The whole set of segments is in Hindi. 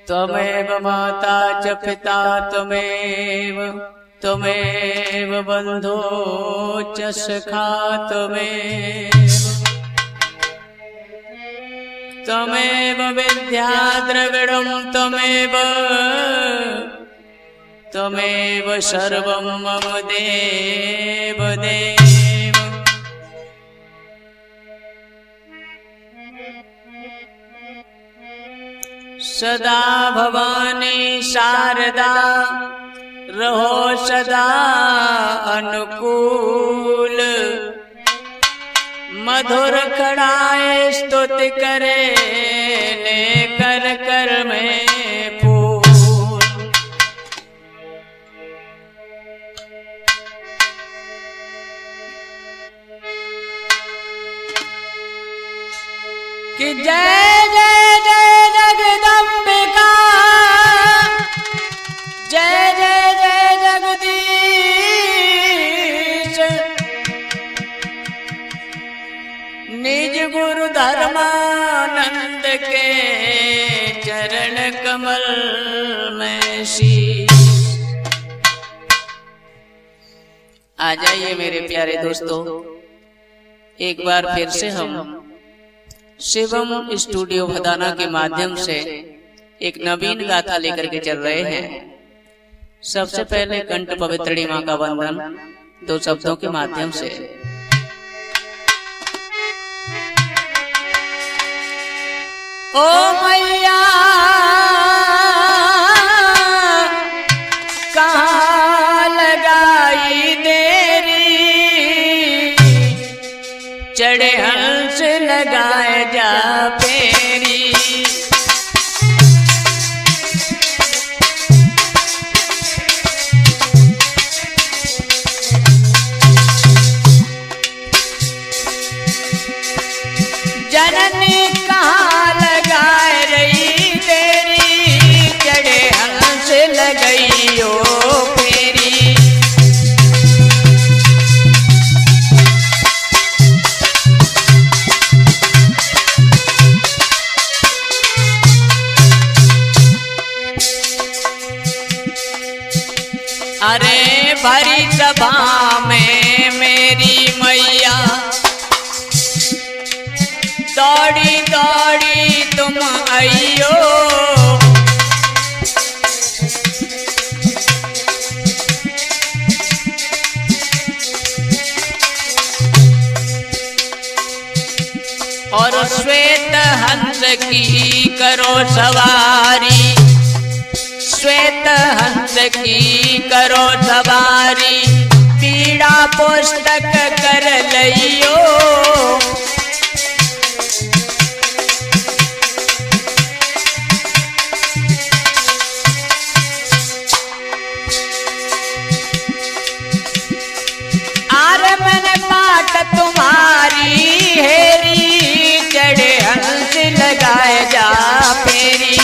त्वमेव माता च पिता त्वमेव बन्धो च सखा त्वमेव विद्या द्रविणं त्वमेव सर्वं मम देव देव। सदा भवानी शारदा रहो सदा अनुकूल, मधुर खड़ाए स्तुति करे लेकर कर में फूल। कि जय जय जय जगदम्बिका, जय जय जय जगदीश, निज गुरु धर्मानंद के चरण कमल में शीश। आ जाइए मेरे प्यारे दोस्तों, एक बार फिर से हम शिवम स्टूडियो भदाना के माध्यम से एक नवीन गाथा लेकर के चल रहे हैं। सबसे पहले कंठ पवित्रणी मां का वंदन दो शब्दों के माध्यम से। ओ मैया कहाँ लगाई देरी, चढ़े हंस लगाए जा पेरी। जननी कहाँ लगाए रही तेरी, चढ़े हंस लगइयो फेरी। अरे भरी सभा में मेरी मैया, दौड़ी दौड़ी तुम आइयो। और श्वेत हंस की करो सवारी, श्वेत हंस की करो सवारी, पीड़ा पुस्तक कर लइयो। तुम्हारी हेरी, चढ़े हंस लगाए जा फेरी।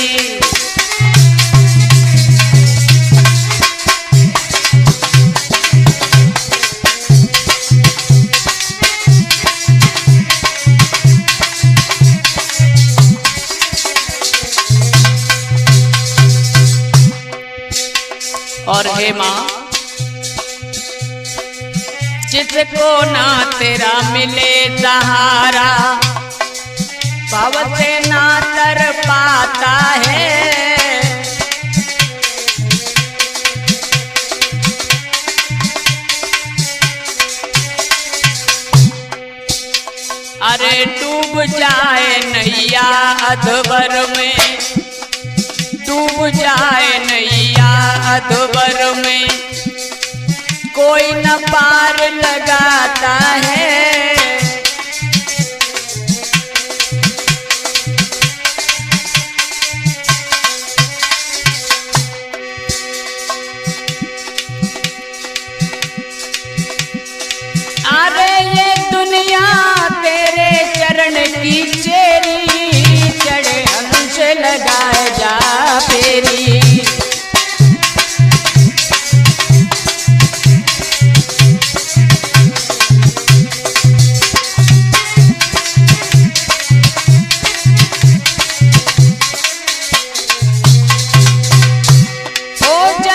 और हे माँ, जिसको ना तेरा मिले सहारा, भव से ना तर पाता है। अरे डूब जाए नैया अधवर में, डूब जाए नैया अधवर में, कोई न पार लगाता है।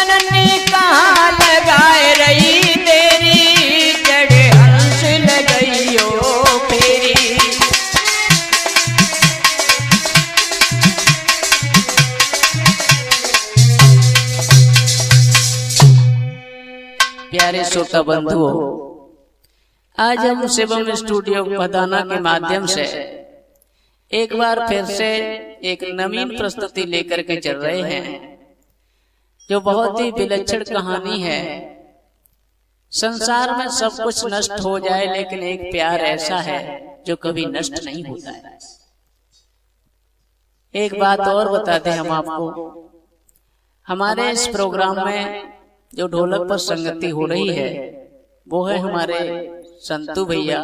जननी कहाँ लगाए रही तेरी, चढ़े हंस लगइयो फेरी। प्यारे श्रोता बंधुओं, आज हम शिवम स्टूडियो भदाना के माध्यम से एक बार फिर से एक नवीन प्रस्तुति लेकर के चल रहे हैं, जो बहुत ही विलक्षण कहानी है। संसार में सब कुछ नष्ट हो जाए, लेकिन एक प्यार ऐसा है जो कभी नष्ट नहीं होता है। एक बात और बताते हम आपको, हमारे इस प्रोग्राम में जो ढोलक पर संगति हो रही है वो है हमारे संतू भैया,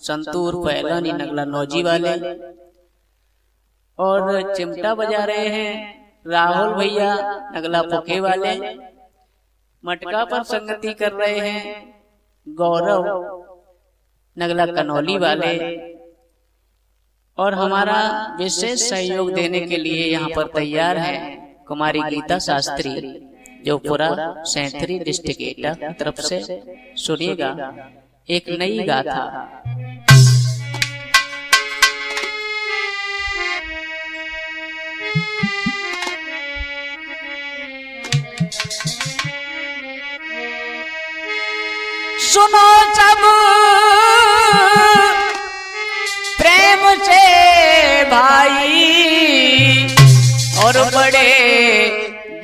संतू उर्फ ऐलानी नगला नौजी वाले, और चिमटा बजा रहे हैं राहुल भैया नगला पुके वाले। मटका पर संगति कर रहे हैं गौरव नगला कनौली वाले, और हमारा विशेष सहयोग देने के लिए यहाँ पर तैयार है कुमारी गीता शास्त्री, जो पूरा सैंथरी डिस्ट्रिक्ट एटा की तरफ से सुनिएगा एक नई गाथा। सुनो सब प्रेम से भाई, और बड़े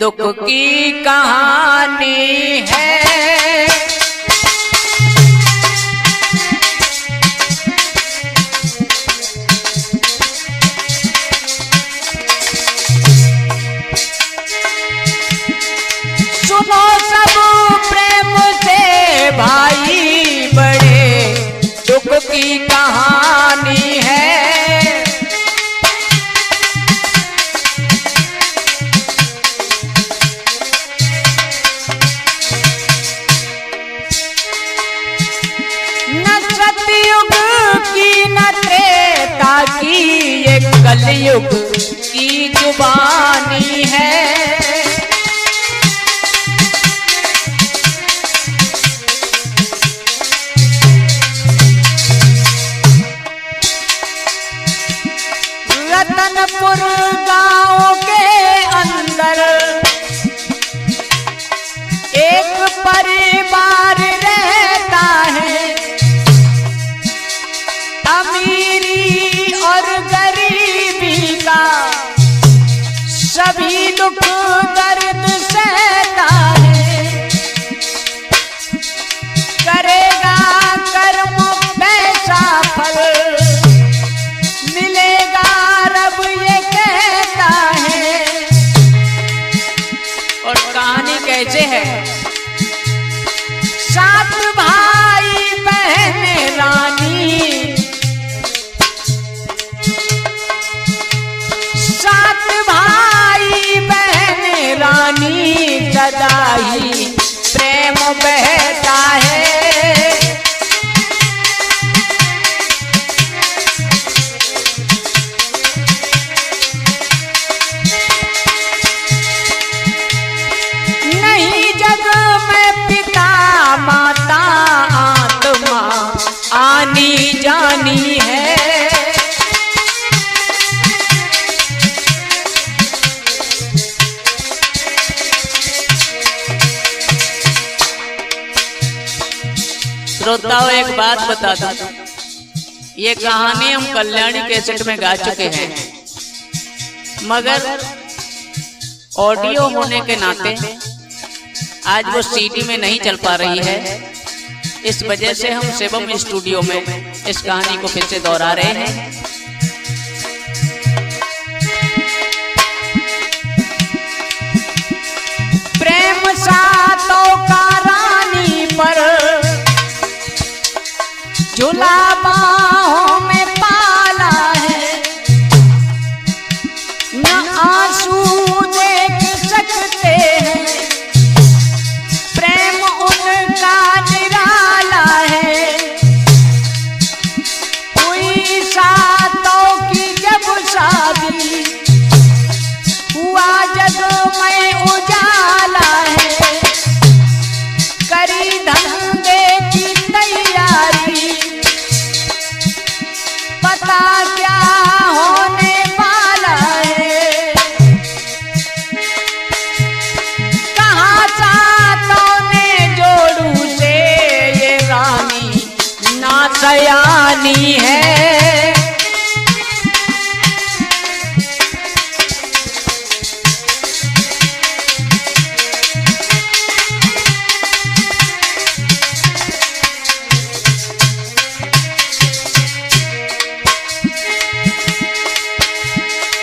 दुख की कहानी है। सुनो सब प्रेम से भाई, बड़े दुख की कहानी है। ये कलयुग की जुबानी है। रतनपुर गांव के अंदर एक परिवार रहता है। अमीरी और गरीबी का सभी दुख दर्द सहता है। करेगा कर्म पैसा फल मिलेगा रब ये कहता है। और कहानी कैसे है? सात भाई बहन रानी, सात भाई बहन रानी, सदा ही प्रेम बहता है। नहीं जग में पिता माता आत्मा आनी जानी है। श्रोताओं, एक बात बता दूं, ये कहानी हम कल्याणी कैसेट में गा चुके हैं, मगर ऑडियो होने के नाते आज वो सीडी में नहीं चल पा रही है। इस वजह से हम शिवम स्टूडियो में इस कहानी को फिर से दोहरा रहे हैं। प्रेम सातों का रानी पर झूला बाहों में पाला है। न आंसू देख सकते हैं, प्रेम उनका निराला है। हुई साथ सयानी है।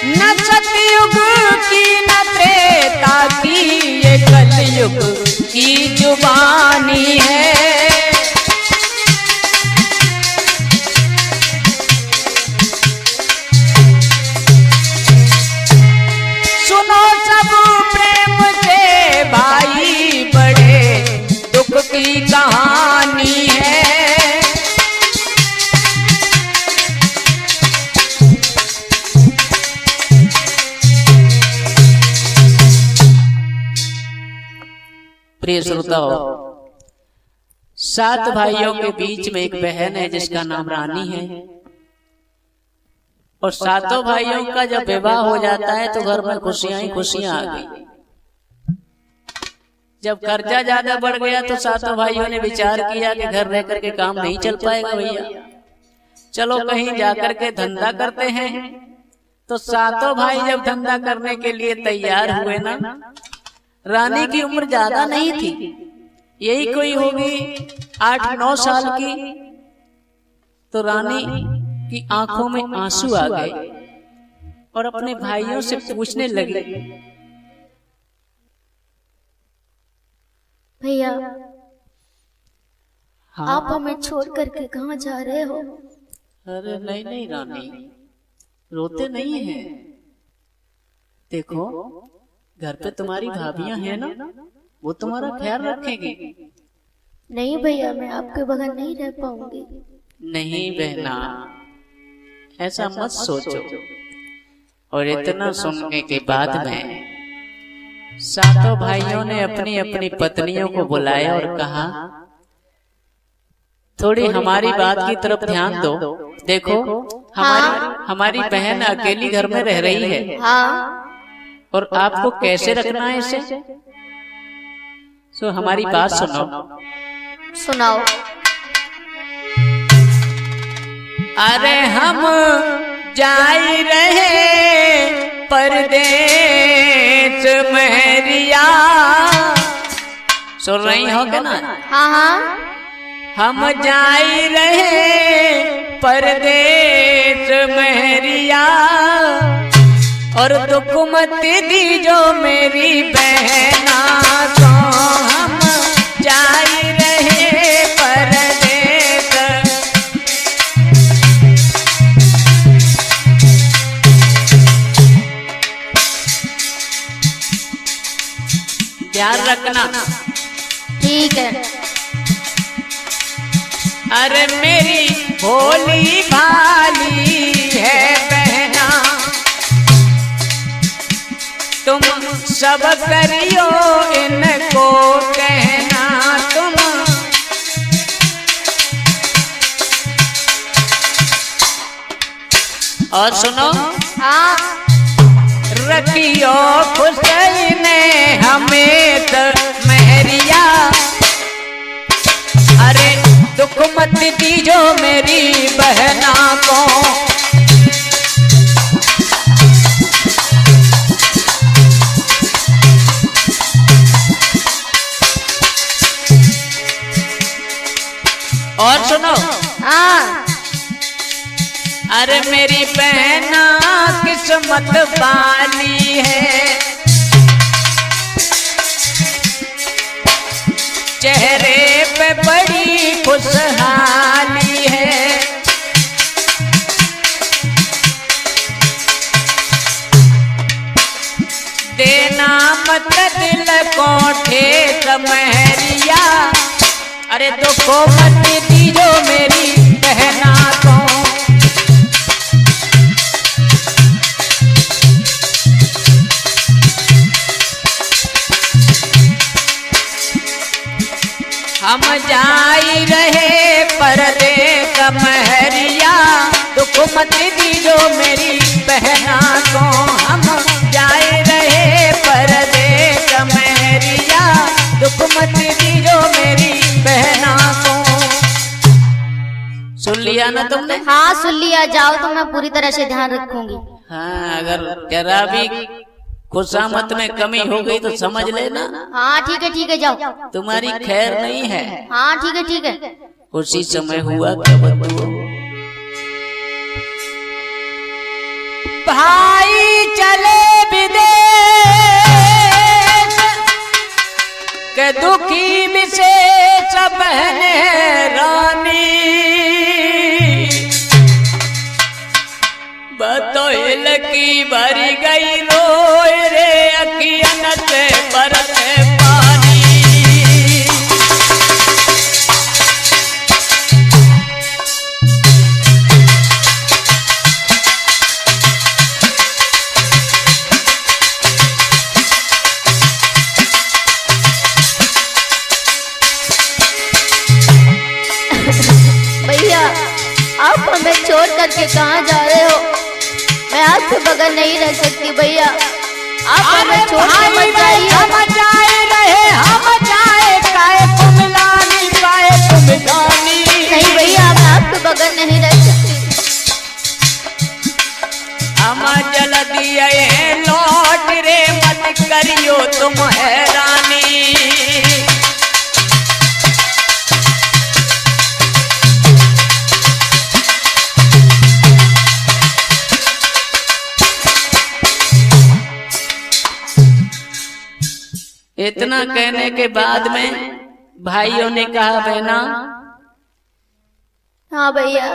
न सतयुग की न त्रेता की ये कलयुग की जुबानी है। सुनो सब प्रेम से भाई, बड़े दुख की कहानी है। प्रिय श्रोताओ, 7 भाइयों के बीच में एक बहन है जिसका नाम रानी है। और 7 भाइयों का जब विवाह हो जाता है तो घर में खुशियां ही खुशियां आ गई। जब कर्जा ज्यादा बढ़ गया तो 7 भाइयों ने विचार किया कि घर रह करके काम नहीं चल पाएगा भैया, चलो कहीं जाकर के धंधा करते हैं। तो 7 भाई जब धंधा करने के लिए तैयार हुए ना, रानी की उम्र ज्यादा नहीं थी, यही कोई होगी 8-9 साल की। तो रानी की आंखों में आंसू आ गए और अपने भाइयों से पूछने लगी, भैया हाँ? आप हमें छोड़ करके कहाँ जा रहे हो? अरे नहीं नहीं रानी, रोते नहीं है। देखो घर पे तुम्हारी भाभियां हैं ना, वो तुम्हारा ख्याल रखेंगी। नहीं भैया, मैं आपके बगैर नहीं रह पाऊंगी। नहीं बहना, ऐसा मत सोचो। और इतना सुनने के बाद में 7 भाइयों ने अपनी अपनी पत्नियों को बुलाया और कहा, थोड़ी हमारी बात की तरफ ध्यान दो। देखो हमारी बहन अकेली घर में रह रही है। हाँ। और आपको कैसे रखना है इसे, सो हमारी बात सुनो। सुनाओ। अरे हम जाई रहे परदेश महरिया, सुन रही हो क्या ना? हाँ हाँ। हम जाई रहे परदेश महरिया, और दुख मत दी जो मेरी बहना, तो हम जाई रहे परदेश। ध्यान रखना। ठीक है। अरे मेरी भोली भाली है बहना, तुम सब करियो इनको कहना। तुम और सुनो, हाँ। रखियो खुश ने हमें महरिया, अरे दुख मत दीजो मेरी बहना को। और सुनो, हाँ। अरे मेरी बहना किस्मत वाली है, चेहरे पे बड़ी खुशहाली है। देना मत दिल को ठेस महरिया, अरे दुख मत दीजो मेरी बहना को। हम जाई रहे परदेस महरिया, दुख मत दीजो मेरी बहना को। हम जाए रहे परदेस महरिया, दुख मत दीजो मेरी बहना को। सुन लिया ना तुमने? हाँ सुन लिया। जाओ तो मैं पूरी तरह से ध्यान रखूंगी। हाँ, अगर जरा भी खुशामत में कमी हो गई तो समझ लेना। हाँ ठीक है जाओ। तुम्हारी खैर नहीं है। हाँ ठीक है। उसी समय हुआ क्या बंधुओं, भाई चले विदेश के दुखी विशेष बहने रानी, बतोइल की भरी गई रोए रे अखियन से बरसे पानी। भैया आप हमें छोड़ करके कहाँ जा रहे हो? मैं आपके बगैर नहीं रह सकती भैया। आप हमें छोड़ के मत जाइए। हम जाए रहे हम जाए काहे कुमलानी काहे कुमलानी। नहीं भैया मैं आपके बगैर नहीं रह सकती। हम जल दिए लौट रे मत करियो तुम हैरानी। इतना कहने के बाद में भाइयों ने कहा बहना। हाँ भैया।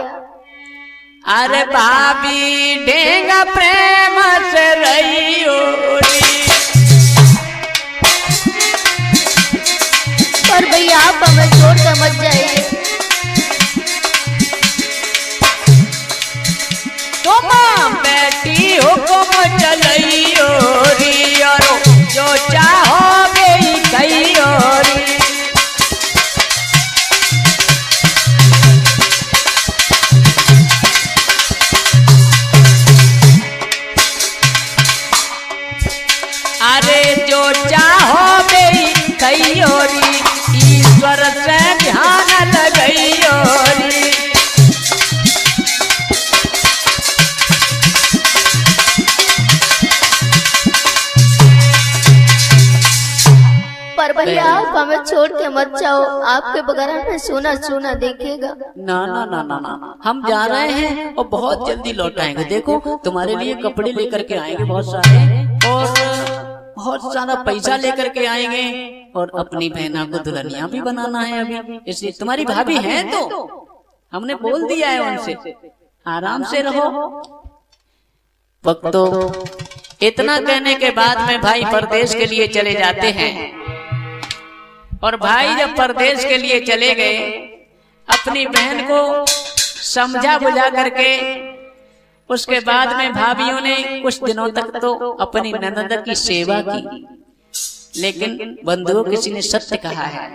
अरे भाभी ढेंगा प्रेम से रहियो री। पर भैया आप हमें छोड़ कर मत जाइए। तुम बेटी हुक्म चलियो री और जो चाहोगे कहियो री। अरे जो चाहोगे कहियो री, ईश्वर से ध्यान लगइयो री। पर भैया आप हमें छोड़ के मत जाओ। आपके बगैर हमें सोना सोना देखेगा। ना ना ना ना ना, हम जा रहे हैं और बहुत जल्दी लौट आएंगे। देखो तुम्हारे लिए कपड़े लेकर के आएंगे बहुत सारे, और बहुत सारा पैसा लेकर के आएंगे, और अपनी बहना को दुल्हनिया भी बनाना है अभी। इसलिए तुम्हारी भाभी है तो हमने बोल दिया है उनसे, आराम से रहो। भक्तों, इतना कहने के बाद में भाई परदेश के लिए चले जाते हैं। और भाई जब परदेश के लिए चले गए, अपनी बहन को समझा बुझा करके, उसके बाद में भाभियों ने कुछ दिनों तक तो अपनी ननद की सेवा की। लेकिन बंधुओं किसी ने सत्य कहा है,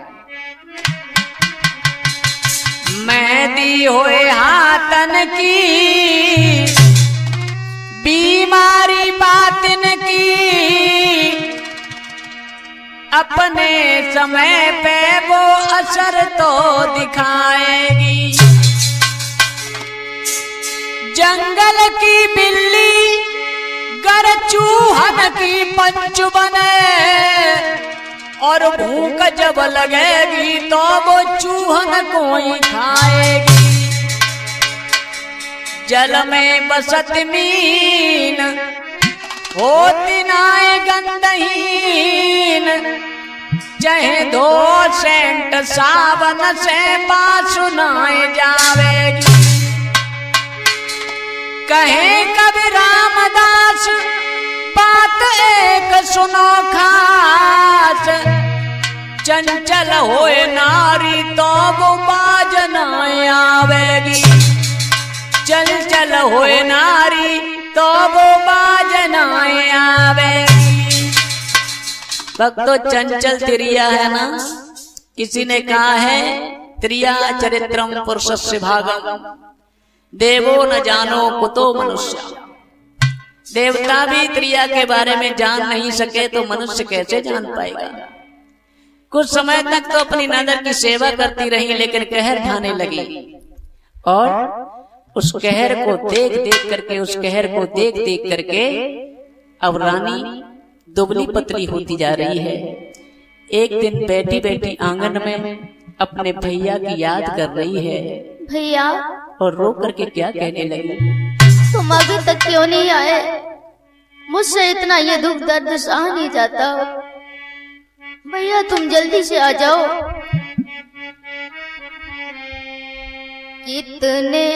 मैं दी होए हाथन की बीमारी बातिन की, अपने समय पे वो असर तो दिखाएगी। जंगल की बिल्ली गर चूहन की पंच बने, और भूख जब लगेगी तो वो चूहन को ही खाएगी। जल में बसत मीन होती नाय गंधहीन, चाहे धो सेंट सावन से बासुनाए जावेगी। कहे कवि रामदास बात एक सुनो खास, चंचल होए नारी तो वो बाज न आवेगी। चंचल होए नारी तो वो बाज न आवेगी। भक्तों, चंचल त्रिया है ना, किसी ने कहा है त्रिया चरित्रम पुरुषस्य भागम, देवो न जानो कुतो मनुष्य। देवता भी त्रिया के बारे में जान नहीं सके तो मनुष्य कैसे जान पाएगा। कुछ समय तक तो अपनी नंदन की सेवा करती रही, लेकिन कहर ढाने लगी और उस कहर को देख देख करके, उस कहर को देख देख करके अब रानी दुबली पतली होती जा रही है। एक दिन बैठी बैठी आंगन में अपने भैया की याद कर रही है। भैया, और रो करके क्या कहने लगी, तुम अभी तक क्यों नहीं आए? मुझसे इतना ये दुख दर्द सहा नहीं जाता। भैया तुम जल्दी से आ जाओ। कितने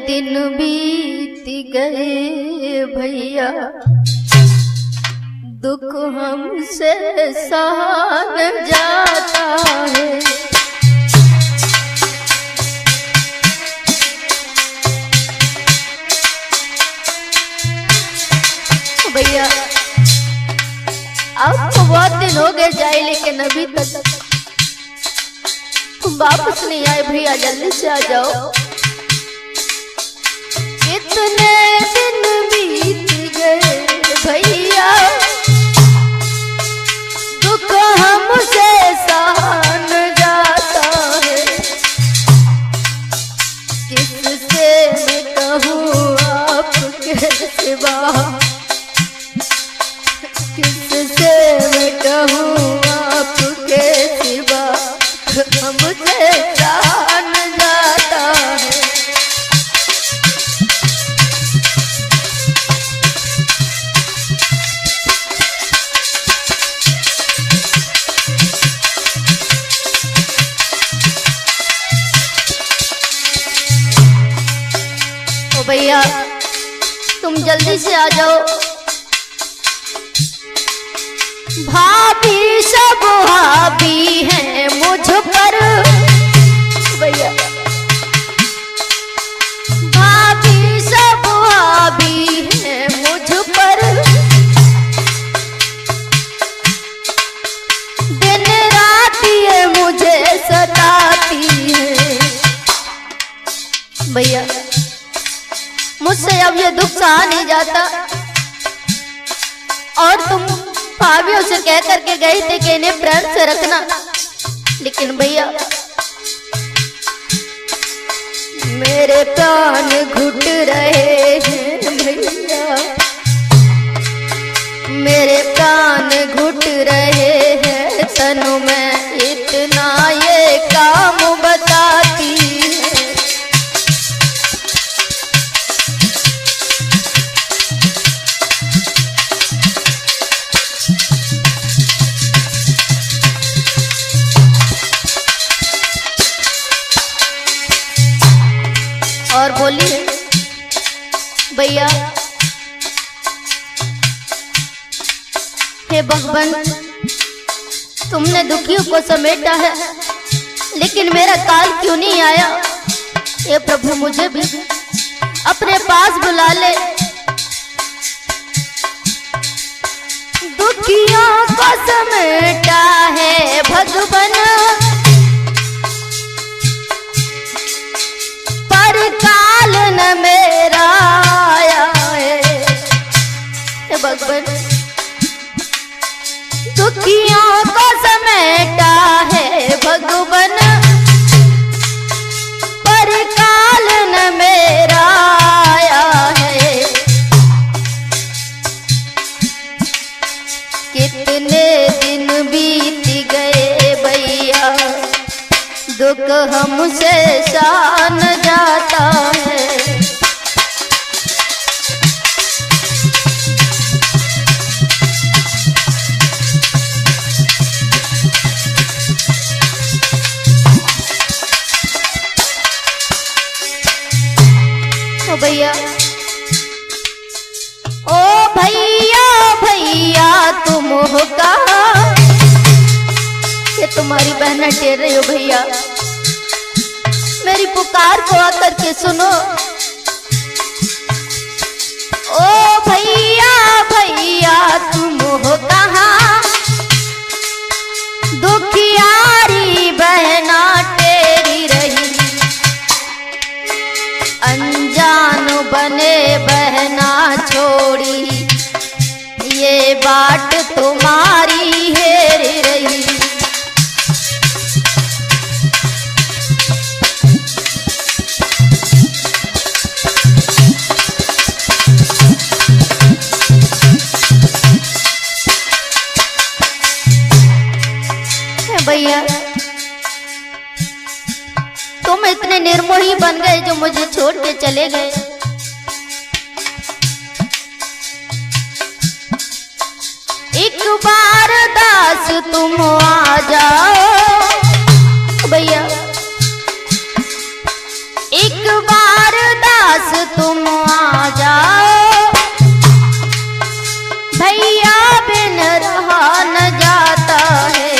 दिन बीत गए भैया, दुख हमसे सहा न जाता है। भैया आपको बहुत दिन हो गए जाए, लेकिन अभी तक तुम वापस नहीं आए। भैया जल्दी से आ जाओ। कितने दिन बीत गए भैया, दुख हमसे सहा न जाता है। किससे मैं कहूँ आपके सिवा, किससे मैं कहूँ आपके सिवा, हमसे सहा न जाता है। ओ भैया तुम जल्दी से आ जाओ। भाभी सब हावी हैं मुझ पर भैया, भाभी सब हावी हैं मुझ पर। दिन रात ये मुझे सताती है। भैया मुझसे अब ये दुख सहा नहीं जाता। और तुम भाभियों से कह करके गए थे कि इन्हें प्रेम से रखना, लेकिन भैया मेरे प्राण घुट रहे हैं भैया, मेरे प्राण घुट रहे हैं। तनु में इतना ये काम बताती है। और बोलिए भैया, हे भगवान तुमने दुखियों को समेटा है, लेकिन मेरा काल क्यों नहीं आया? हे प्रभु मुझे भी अपने पास बुला ले। दुखियों को समेटा है भगवान, पर काल न मेरा आया है। भगवान दुखियों को समेटा है भगवान, पर काल न मेरा आया है। कितने दिन बीत गए भैया, दुख हमसे सहा न जाता है। ओ भैया, ओ भैया भैया तुम हो कहाँ? ये तुम्हारी बहन टेर रही हो भैया, मेरी पुकार को आकर के सुनो। ओ भैया भैया तुम हो कहाँ? दुखियारी बहना तेरी रही, अनजान बने बहना छोड़ी, ये बाट तुम्हारी हेर रही। भैया तुम इतने निर्मोही बन गए जो मुझे छोड़ के चले गए। एक बार दास तुम आ जाओ भैया, एक बार दास तुम आ जाओ, भैया बिन रहा न जाता है।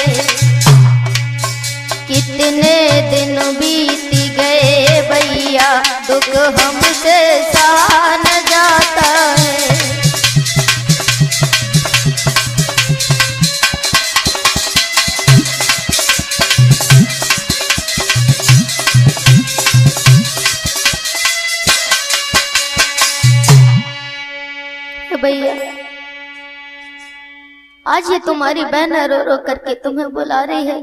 कितने दिन बीत गए भैया, दुख हमसे सहा न जाता है। भैया आज ये तुम्हारी बहन रो रो करके तुम्हें बुला रही है।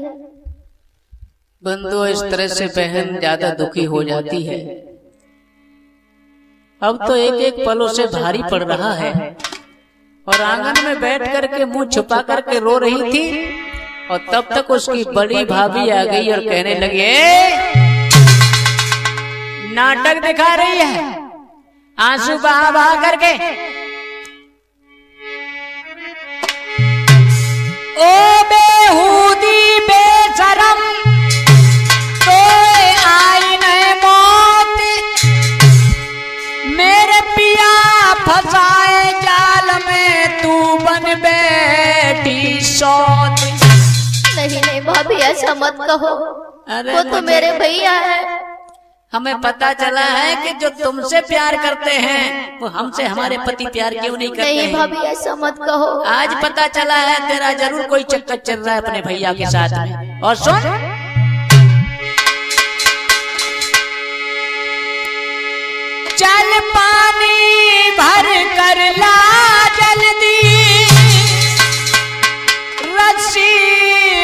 बंधु इस तरह से बहन ज्यादा दुखी हो जाती है। अब तो एक एक पलों से भारी पड़ रहा है और आंगन में बैठ करके मुंह छुपा करके रो रही थी और तब तक उसकी बड़ी भाभी आ गई और कहने लगी, नाटक दिखा रही है आंसू बहा बहा करके। ओ बेहूदी बेशरम तो आई नहीं मौत, मेरे पिया फंसाए जाल में तू बन बैठी सौत। नहीं नहीं भाभी ऐसा मत कहो, वो तो मेरे भैया है। हमें पता चला है कि जो तुमसे प्यार करते हैं वो हमसे हमारे पति प्यार क्यों नहीं करते नहीं भाभी ऐसा मत कहो। आज पता चला है तेरा जरूर कोई चक्कर चल रहा है अपने भैया के साथ में। और सुन, चल पानी भर कर ला जल्दी, रस्सी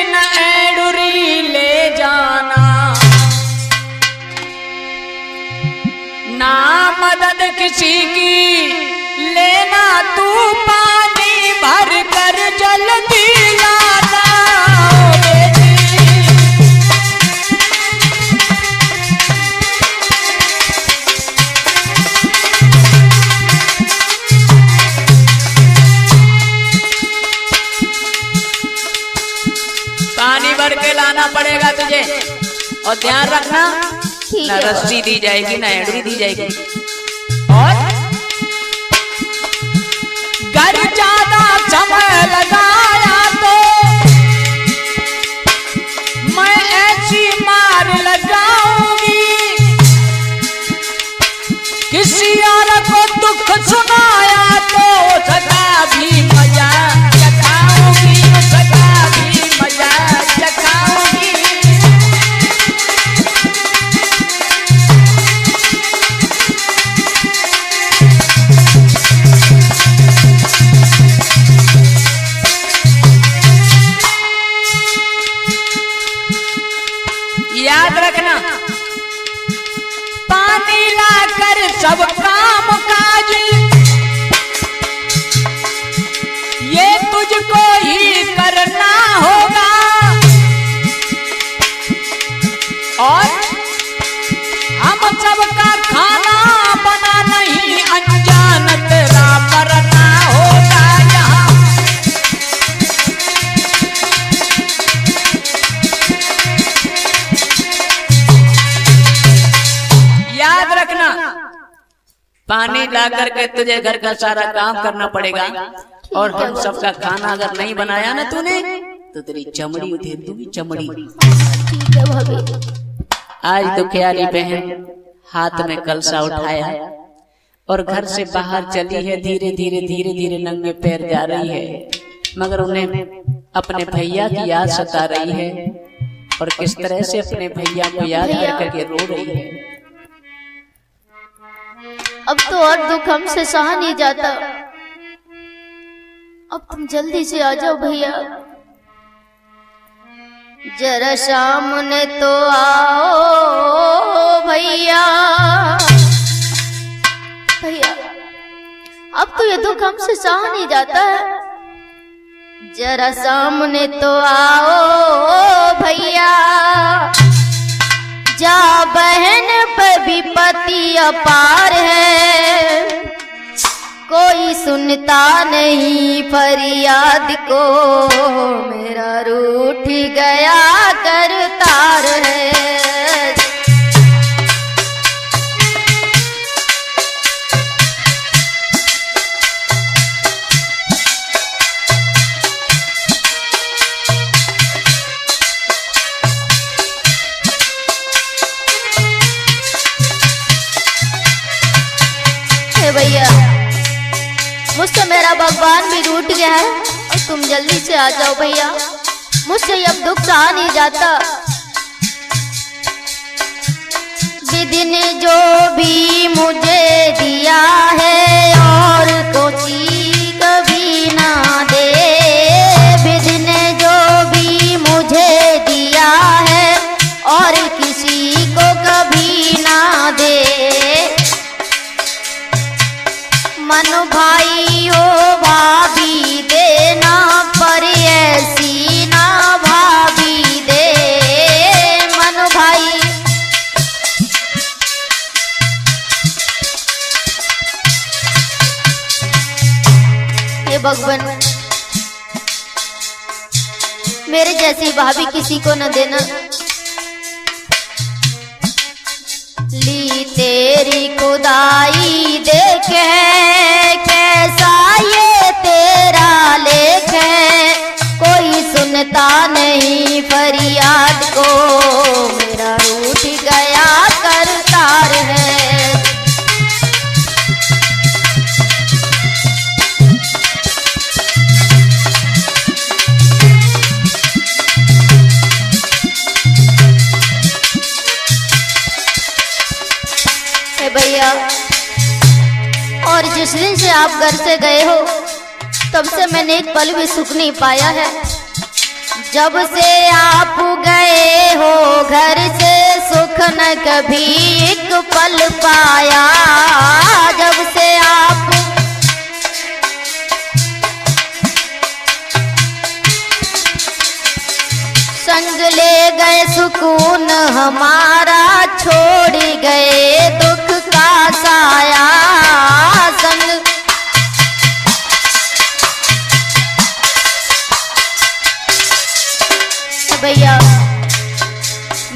न एडुरी ले जाना, ना मदद किसी की लेना, तू पानी भर कर जल्दी लाना। पानी भर के लाना पड़ेगा तुझे और ध्यान रखना ना रस्सी दी जाएगी ना एडरी दी जाएगी। और घर ज्यादा समय लगाया तो मैं ऐसी मार लगाऊंगी, किसी और को दुख सुनाया तो सदा भी मजा चखाऊंगी, सदा भी मजा चखाऊंगी। याद रखना पानी लाकर सब काम काज ये तुझको ही करना होगा, और हम सबका खाना बना नहीं अनजान तेरा मरना होगा यहाँ। याद रखना पानी ला करके तुझे घर का सारा काम करना पड़ेगा, और हम सबका खाना अगर नहीं बनाया ना तूने तो तेरी चमड़ी उधेर दूंगी, चमड़ी। ठीक है भाभी। आज दुखियारी बहन हाथ में कलसा उठाया और घर से बाहर चली है, धीरे धीरे धीरे धीरे नंगे पैर जा रही है, मगर उन्हें अपने भैया की याद सता रही है और किस तरह से अपने भैया को याद करके रो रही है। अब तो और दुख हमसे सहा नहीं जाता, अब तुम जल्दी से आ जाओ भैया। जरा सामने तो आओ भैया, भैया अब तो ये दुख हमसे सहा नहीं जाता है। जरा सामने तो आओ अपार है, कोई सुनता नहीं फरियाद को, मेरा रूठ गया करतार है। भैया मुझसे मेरा भगवान भी रूठ गया है और तुम जल्दी से आ जाओ भैया, मुझसे अब दुख सहा नहीं जाता। विधि ने जो भी मुझे दिया है और कोई कभी ना दे, विधि ने जो भी मुझे दिया है और किसी को कभी ना दे। मन भाई हो भाभी देना, पर ऐसी ना भाभी दे। मन भाई हे भगवान, मेरे जैसी भाभी किसी को न देना। ली तेरी खुदाई देखे कैसा ये तेरा लेख है, कोई सुनता नहीं फरियाद को, मेरा रूठ गया करतार है। भैया और जिस दिन से आप घर से गए हो तब से मैंने एक पल भी सुख नहीं पाया है। जब से आप गए हो घर से सुख न कभी एक पल पाया। जब से आप संग ले गए सुकून हमारा, छोड़ गए दुख का साया। संग भैया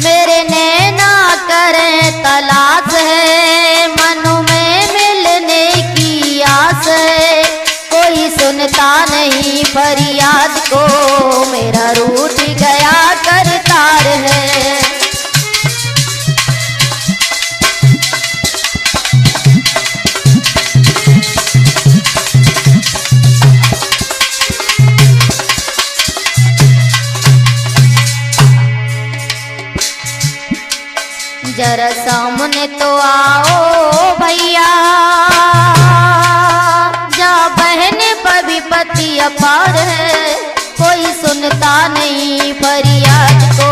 मेरे नैना करें तलाश है, मन में मिलने की आस है, कोई सुनता नहीं फरियाद को, मेरा रूठ गया करतार है। जरा सामने तो आओ भैया, जा बहने पर भी पति अपार है, कोई सुनता नहीं फरियाद को,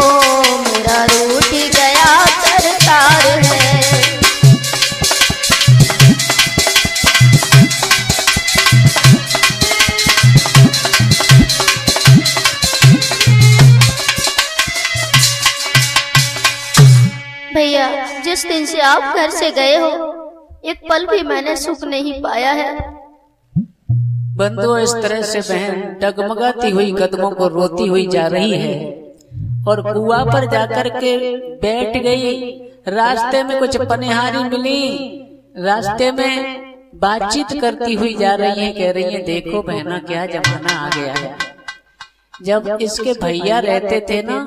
मेरा रूठ गया करतार है। भैया जिस दिन से आप घर से गए हो एक पल भी मैंने सुख नहीं पाया है। बंधुओं इस तरह से बहन डगमगाती हुई कदमों को रोती हुई जा रही है और कुआं पर जाकर के बैठ गई। रास्ते में कुछ पनिहारी मिली, रास्ते में बातचीत करती हुई जा रही है, कह रही है देखो बहना क्या जमाना आ गया है। जब इसके भैया रहते थे ना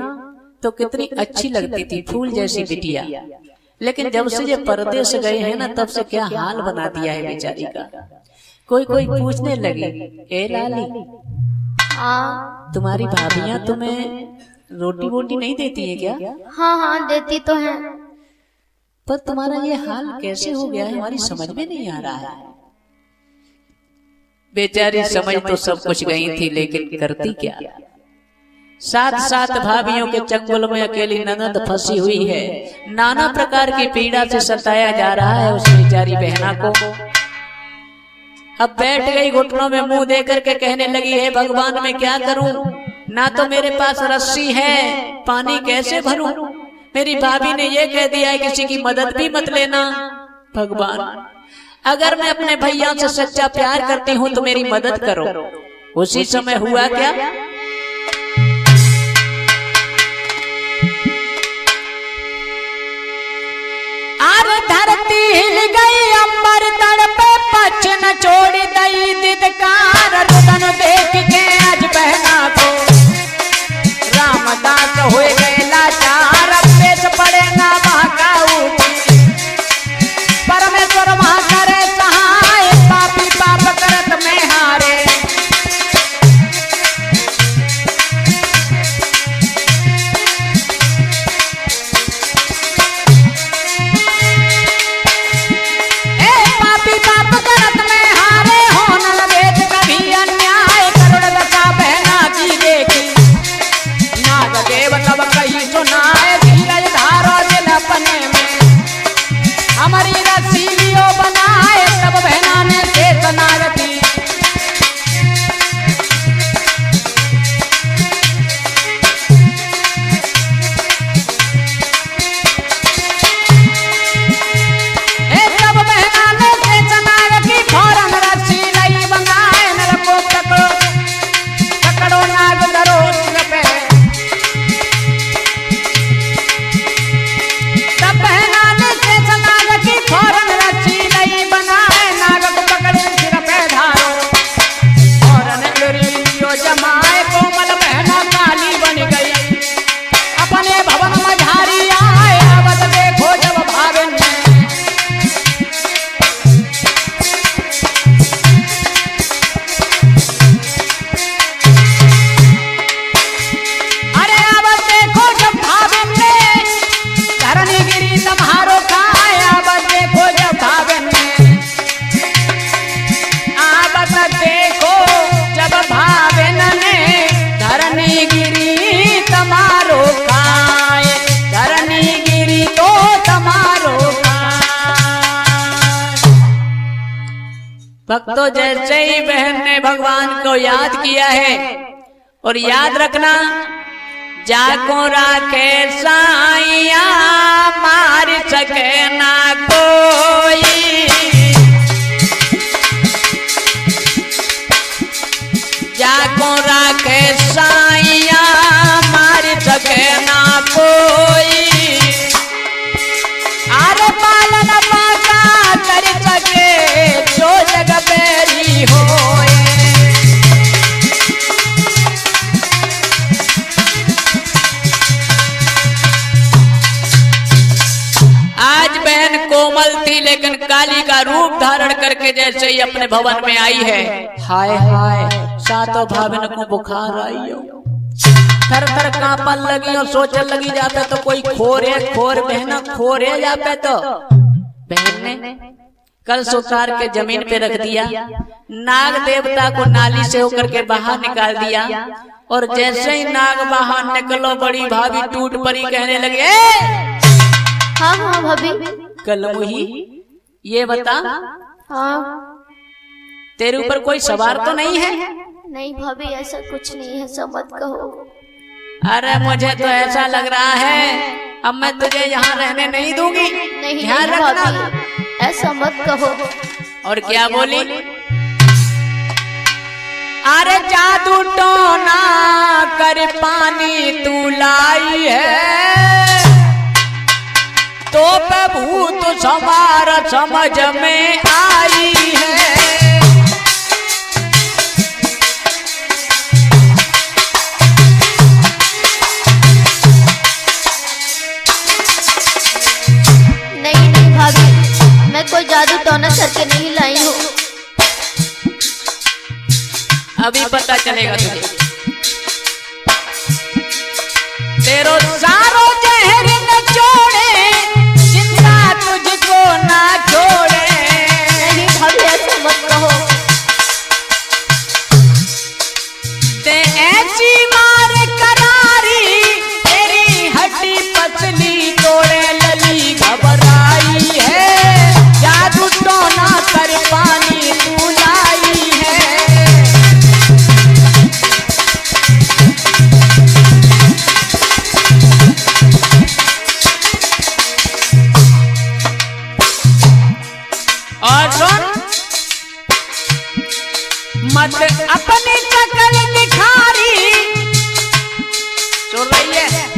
तो कितनी अच्छी लगती थी, फूल जैसी बिटिया, लेकिन जब से ये परदेश गए हैं ना तब से क्या हाल बना दिया है बेचारी का। कोई कोई पूछने लगी, ए लाली तुम्हारी भाभियां तुम्हें रोटी वोटी नहीं देती है क्या? हाँ हाँ देती तो है, पर तुम्हारा ये हाल कैसे हो गया है हमारी समझ में नहीं आ रहा है। बेचारी समझ तो सब कुछ गई थी लेकिन करती क्या। साथ साथ भाभियों के चंगुल में अकेली ननद फंसी हुई है, नाना प्रकार की पीड़ा से सताया जा रहा है उस बेचारी बहना को। अब बैठ गई घुटनों में मुंह देकर के कहने लगी, हे भगवान मैं क्या करूं, ना तो मेरे पास रस्सी है, पानी कैसे भरूं। मेरी भाभी ने ये कह दिया है किसी की मदद भी मत लेना, भगवान, अगर मैं अपने भैया से सच्चा प्यार करती हूँ तो मेरी मदद करो। उसी समय हुआ क्या, अरे धरती हिल गई, अंबर तड़पे, पछ न छोड़ी दई दिदकार। रुदन देख के आज बहना को रामदास हो गए लाचार। पेश पड़े ना महका उठी, परमेश्वर वहां करे सहाय। पापी पाप करत में हारे, हमारी रसीलियों बनाए तब बहना ने से नागती। तब बहना ने से नागती, फौरन रसीलई बनाए। नर को पकड़ो नाग धरो सिर पे। तब बहना ने फौरन रस्सी नहीं बनाए, नागक पकड़े सिर पे धारो। फौरन लुरियो जमाए, कोमल बहना काली बन गई। अपने भवन मझारी आए, अवध देखो जब भावन ने। अरे अवध देखो जब भावन ने, धरनी गिरी तुम्हारो का। देखो जब भावन ने, धरनी गिरी तमारो खाए। धरनी गिरी तो तमारो खाए। भक्तों, जैसे ही बहन ने भगवान को याद किया है, और याद रखना, जाको राखे साइया मार सके ना कोई। जाको राखे साइया मार सके ना कोई। आरे पालन पाका कर सके जो जग बेरी होए। आज बहन कोमल थी, लेकिन काली का रूप धारण करके जैसे ही अपने भवन में आई है, हाय हाय, सातों भावन को बुखार आई हो, थर थर कांपन लगी और सोचने लगी जाते तो कोई खोर बहना खोरे जाते। तो बहन ने कल उतार के जमीन पे रख दिया, नाग देवता को नाली से होकर के बाहर निकाल दिया। और जैसे ही नाग बाहर निकलो, बड़ी भाभी टूट पड़ी, कहने लगी, हाँ हाँ भाभी। कल मुही, ये बता, हाँ तेरे ऊपर कोई सवार तो नहीं है? नहीं भाभी, ऐसा कुछ नहीं है, ऐसा मत कहो। अरे मुझे तो ऐसा लग रहा है, अब मैं तुझे यहाँ रहने नहीं दूंगी। नहीं नहीं भाभी, ऐसा मत कहो। और क्या बोली? अरे जादू टोना कर पानी तू लाई है, तो भूत सवार समझ में आई है। नहीं नहीं भाभी, मैं कोई जादू टोना करके नहीं लाई हूँ। अभी पता चलेगा तुझे। तेरो सारो जहर न छोड़े, जिंदा तुझको ना छोड़े। नहीं भाभी, ऐसा मत कहो। ते ऐसी मार करारी, तेरी हड्डी पतली तोड़े लली घबराई है। जादू टोना कर पानी तू लाई है।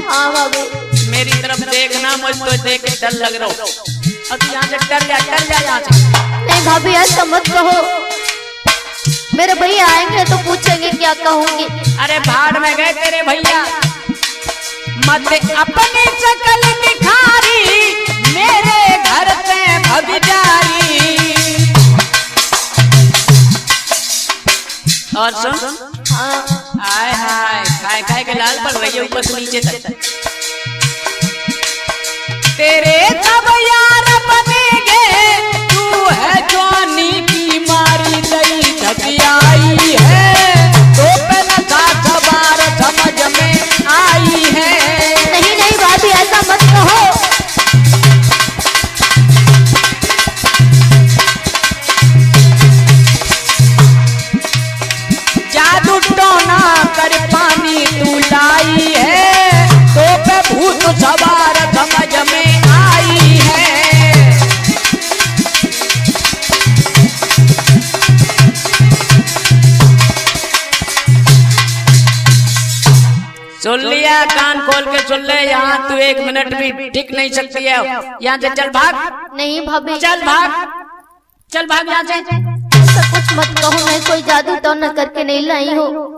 हाँ भाभी। मेरी तरफ देखना, मुझ तो देख के डर लग रहा हो। अब यहाँ से डर जा यहाँ से। नहीं भाभी ऐसा मत कहो, मेरे भैया आएंगे तो पूछेंगे क्या कहूंगी। अरे भाड़ में गए तेरे भैया, मत अपनी शकल दिखारी, मेरे घर से भगजारी। और सुन, हाँ हाय हाय खाए खाए के लाल पड़ रही है ऊपर से नीचे तक। तेरे सब यार बनेंगे, तू है जवानी की मारी गई धकियाई है, तो पहला सवार समझ में आई है। नहीं नहीं भाभी ऐसा मत कहो। जादू टोना कर पानी तू लाई है, तो पे भूत सवार समझ में आई है। सुन लिया, कान खोल के सुन ले। यहाँ तू एक मिनट भी टिक नहीं सकती है। यहाँ से चल भाग। नहीं भाभी चल भाग, चल भाग यहाँ से। ऐसा कुछ मत कहो, मैं कोई जादू तो न करके नहीं लाई हूँ।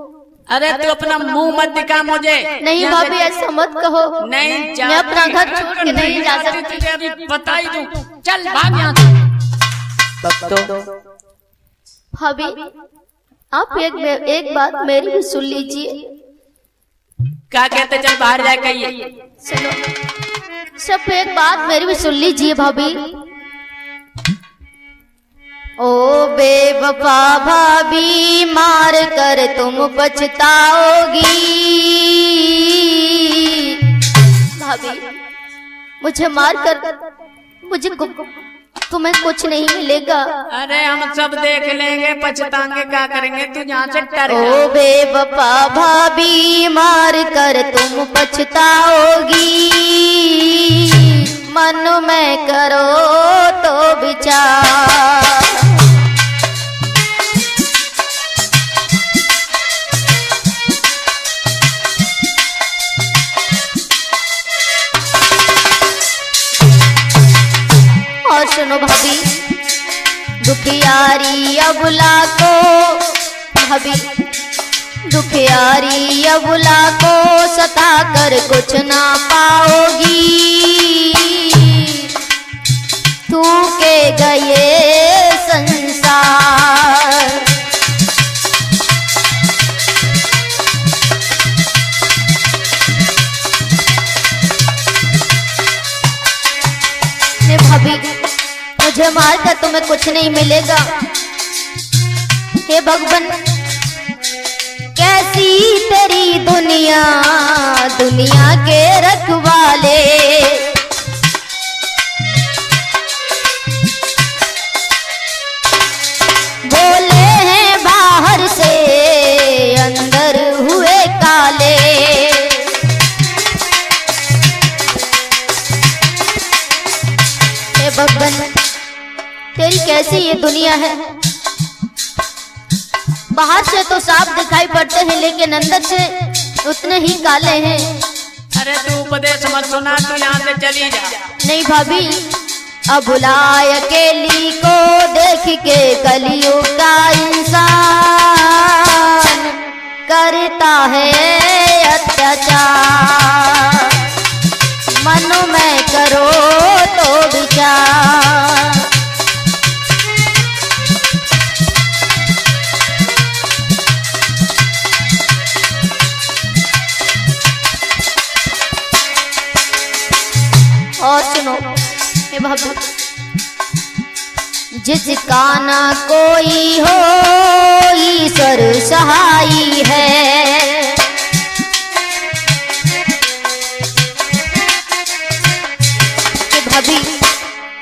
अरे तू अपना मुंह मत दिखा मुझे। नहीं यहाँ से- भाभी ऐसा मत कहो, नहीं मैं अपना घर छोड़ के नहीं जा सकती। तुझे अभी बता ही दूं। चल भाग यहाँ से। भाभी आप एक बात मेरी भी सुन लीजिए। क्या कहते, चल बाहर जाए कहिए। सुनो, सब एक बात मेरी भी सुन लीजिए भाभी। ओ बेवफा भाभी, मार कर तुम पछताओगी। भाभी मुझे मार कर तुम्हें कुछ नहीं मिलेगा। अरे हम सब देख लेंगे, पछताएंगे, क्या करेंगे। तू यहाँ से डर ओ जा। बेवफा भाभी, मार कर तुम पछताओगी। मन में करो तो विचार। और सुनो भाभी, दुखियारी अबुला को, भाभी दुखियारी अबुला को सता कर कुछ ना पाओगी। तू के गए संसार। ने भाभी मुझे मार कर तुम्हें कुछ नहीं मिलेगा। हे भगवान कैसी तेरी दुनिया, दुनिया के रखवाले। बोले हैं बाहर से, अंदर हुए काले। हे भगवान तेरी कैसी ये दुनिया है। बाहर से तो साफ दिखाई पड़ते हैं, लेकिन अंदर से उतने ही काले हैं। अरे तू उपदेश मत सुना, तू यहाँ से चली जा। नहीं भाभी, अबुलाय अकेली को देख के कलियुग का इंसान करता है अत्याचार। मन में करो तो विचार। और सुनो हे भाभी, जिसका ना कोई हो ईश्वर सहाई है। कि भाभी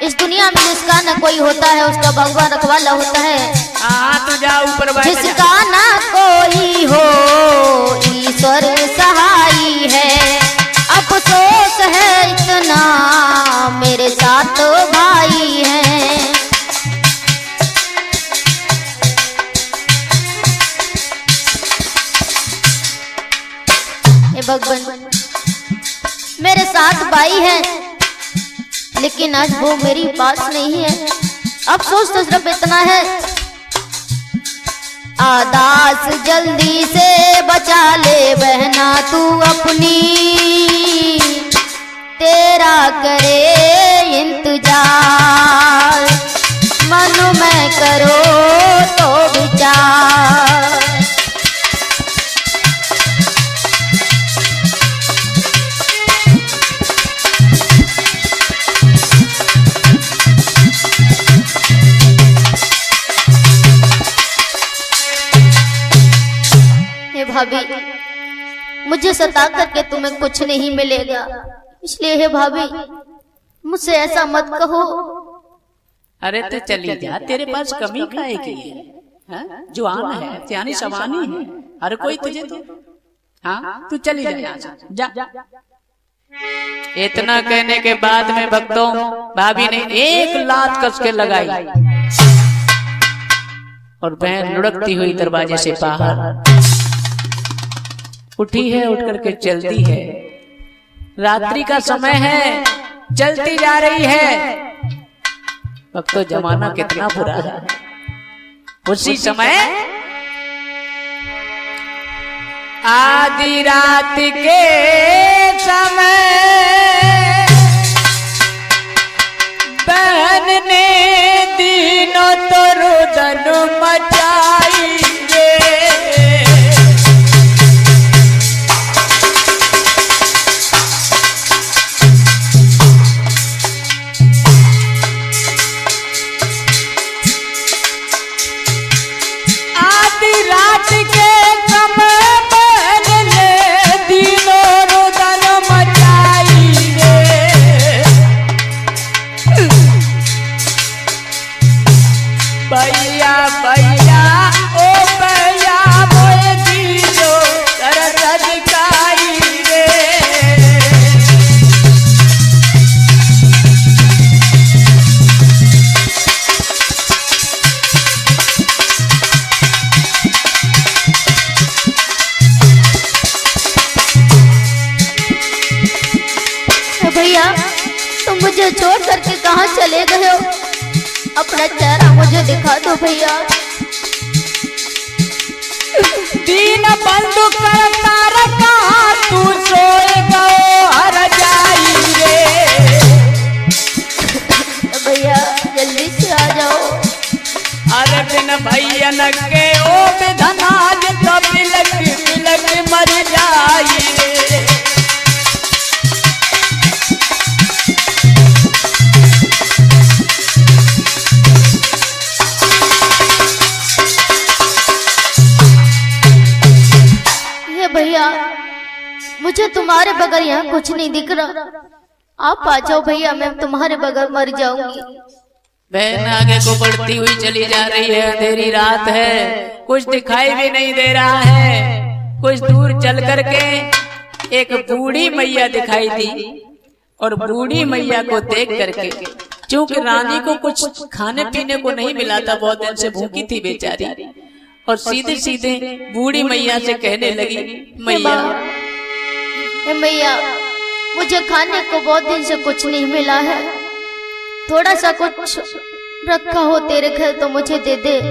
इस दुनिया में जिसका ना कोई होता है, उसका भगवान रखवाला होता है। हाँ तू जा ऊपर बैठ जा। जिसका ना कोई हो ईश्वर सहाई है। अफसोस है इतना मेरे साथ भाई हैं। हे भगवान मेरे साथ बाई है, लेकिन आज वो मेरी पास नहीं है। अफसोस तो सिर्फ इतना है, आदास जल्दी से बचा ले बहना तू अपनी, तेरा करे इंतजार मन में करो तो विचार। भाभी, मुझे सता करके तुम्हें कुछ नहीं मिलेगा, इसलिए हे भाभी मुझसे ऐसा मत कहो। अरे तो चली जा, तेरे पास कमी काहे की है? जवान है, सियानी सवानी है, हर कोई तुझे तो हाँ तू चली जा। इतना कहने के बाद में भक्तों भाभी ने एक लात कस के लगाई और बहन लुढ़कती हुई दरवाजे से बाहर उठी है, उठ करके चलती है। रात्रि का समय है, चलती जा रही है। भक्तों जमाना कितना बुरा है। उसी समय आधी रात के समय बहन ने दिनों तो रुदन मचाई रे। रात के समय बहन ने दिनों रुदन मचाई रे। भैया भैया ओ भैया मोए दीजो दर्द काई रे। भैया तुम मुझे छोड़ करके कहाँ चले गए हो? अपना चेहरा मुझे दिखा दो भैया। दीन बंधु करता रखा तू सोए गो हर जाई रे। भैया जल्दी से आ जाओ। अरे बिन भैया के ओ विधनाज तो बिलक बिलक मर जाई रे। भैया मुझे तुम्हारे बगैर यहाँ कुछ नहीं दिख रहा, आप आ जाओ भैया, मैं तुम्हारे बगैर मर जाऊंगी। बहन आगे को बढ़ती हुई चली जा रही है। अंधेरी रात है, कुछ दिखाई भी नहीं दे रहा है। कुछ दूर चल करके एक बूढ़ी मैया दिखाई दी और बूढ़ी मैया को देख करके, चूंकि रानी को कुछ खाने पीने को नहीं मिला था, बहुत दिन से भूखी थी बेचारी, और सीधे सीधे बूढ़ी मैया से कहने लगी, मैया मुझे खाने को बहुत दिन से कुछ नहीं मिला है, थोड़ा सा कुछ रखा हो तेरे घर तो मुझे दे दे।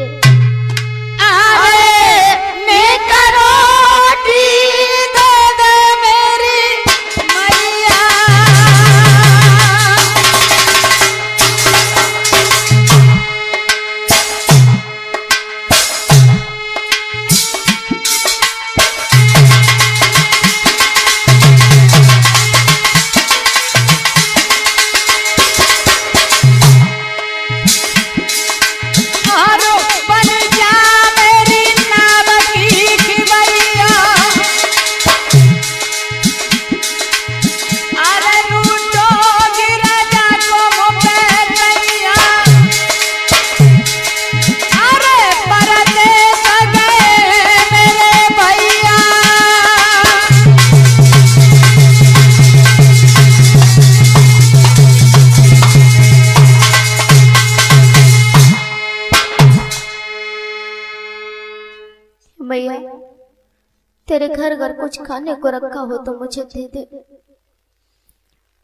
तेरे घर घर कुछ खाने को रखा हो तो मुझे दे दे।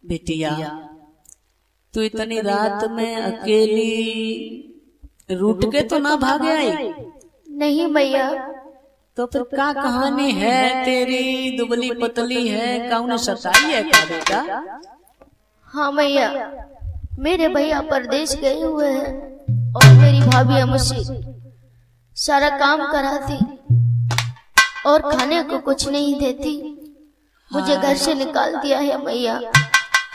बिटिया तू इतनी रात में अकेली रूठ के तो ना भाग आई? नहीं भैया। तो फिर क्या कहानी है तेरी? दुबली पतली है, कौन सताई है क्या बेटा? हाँ भैया, मेरे भैया परदेश गए हुए हैं और मेरी भाभी मुझसे सारा काम कराती और खाने को कुछ नहीं देती, मुझे घर से निकाल दिया है भैया।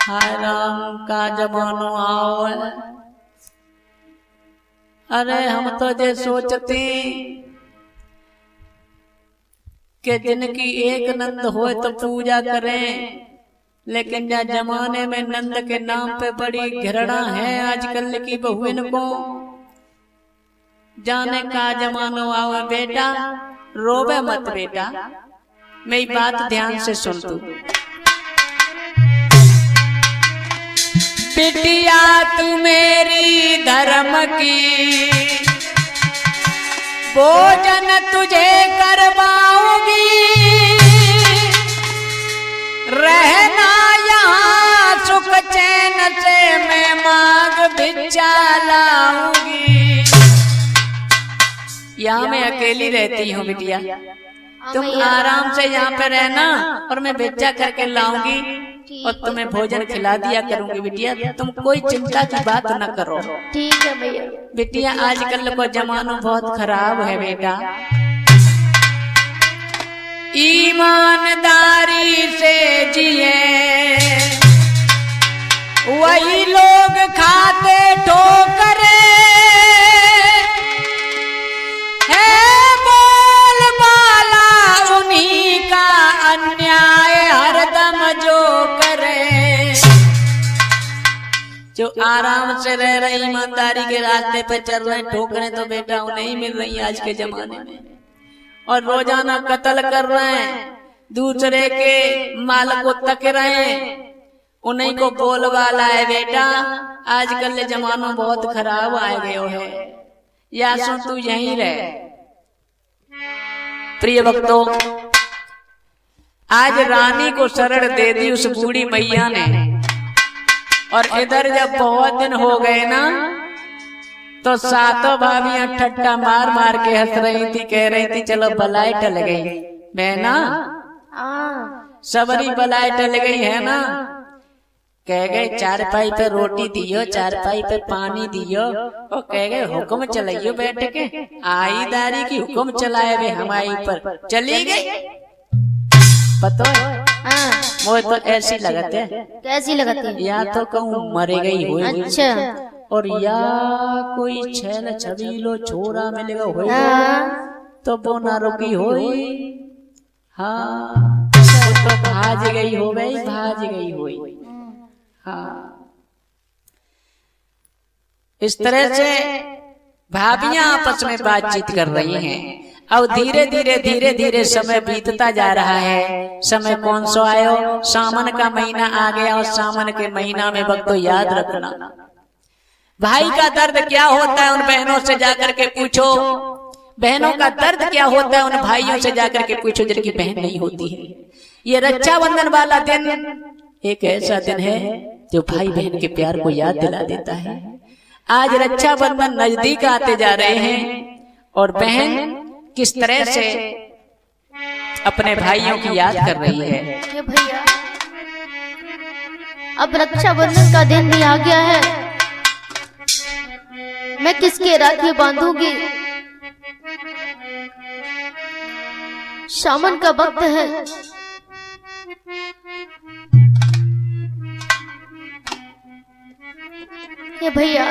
हाय राम का जमानो आओ। अरे हम तो जे सोचते कि जिनकी एक नंद हो तो पूजा करें, लेकिन या जमाने में नंद के नाम पे बड़ी घृणा है आजकल की बहुन को। जाने का जमानो आओ बेटा, रोवे मत बेटा, मेरी बात ध्यान से सुन तू। बिटिया तू मेरी धर्म की, भोजन तुझे करवाऊंगी, रहना यहाँ सुख चैन से मैं मांग भिक्षा लाऊंगी। यहाँ मैं अकेली रहती हूँ बिटिया, तुम आराम से यहाँ पे रहना और मैं भिक्षा करके लाऊंगी और तुम्हें भोजन खिला दिया करूंगी बिटिया, तुम कोई चिंता की बात न करो। ठीक है भैया। बिटिया आजकल को जमाना बहुत खराब है बेटा, ईमानदारी से जिए वही लोग खाते ठोकरे, उन्हीं का अन्याय हरदम जो करे। जो आराम से रह रहे ईमानदारी के रास्ते पे चल रहे ठोकरें तो बेटा उन्हें ही मिल रही आज के जमाने में, और रोजाना कत्ल कर रहे हैं, दूसरे के माल को तक रहे हैं, उन्हीं को बोलवाला है बेटा। आजकल जमाना बहुत खराब आ गयो है, या सुन तू यहीं रह। प्रिय भक्तों, आज रानी को शरण दे दी उस बूढ़ी मैया ने, और इधर जब बहुत दिन हो गए ना तो सातों भाभियां ठट्टा मार मार के हंस रही थी, कह रही थी चलो बलाई टल गई बहना, सबरी बलाई टल गई है ना। कह गए चारपाई पे रोटी दियो, चारपाई पे पानी दियो, और कह गए हुक्म चलाइयो बैठ के, आई दारी की हुक्म चलाए वे हमारी पर चली गई। पता है मुझे तो ऐसी लगते है। कैसी लगती है? या तो कहूँ मरे गई हो, अच्छा, और या कोई छैल छबीलो छोरा मिलेगा हो तो वो ना रुकी हो। हाँ तो भाज गई हो गई, भाज गई हो। हाँ, इस तरह से भाभियां आपस में बातचीत कर रही हैं। अब धीरे धीरे समय बीतता जा रहा है। समय कौन सा आयो? सावन का महीना आ गया, और सावन के महीना में वक्त तो याद रखना, भाई का दर्द क्या होता है उन बहनों से जाकर के पूछो, बहनों का दर्द क्या होता है उन भाइयों से जाकर के पूछो जिनकी बहन नहीं होती है। ये रक्षाबंधन वाला दिन एक ऐसा दिन है जो भाई बहन के प्यार को याद दिला देता है। आज रक्षाबंधन नजदीक आते जा रहे हैं, और बहन किस तरह से अपने भाइयों की याद कर रही है। ये भैया, अब रक्षाबंधन का दिन भी आ गया है, मैं किसके राखी बांधूंगी? सावन का वक्त है, ये भैया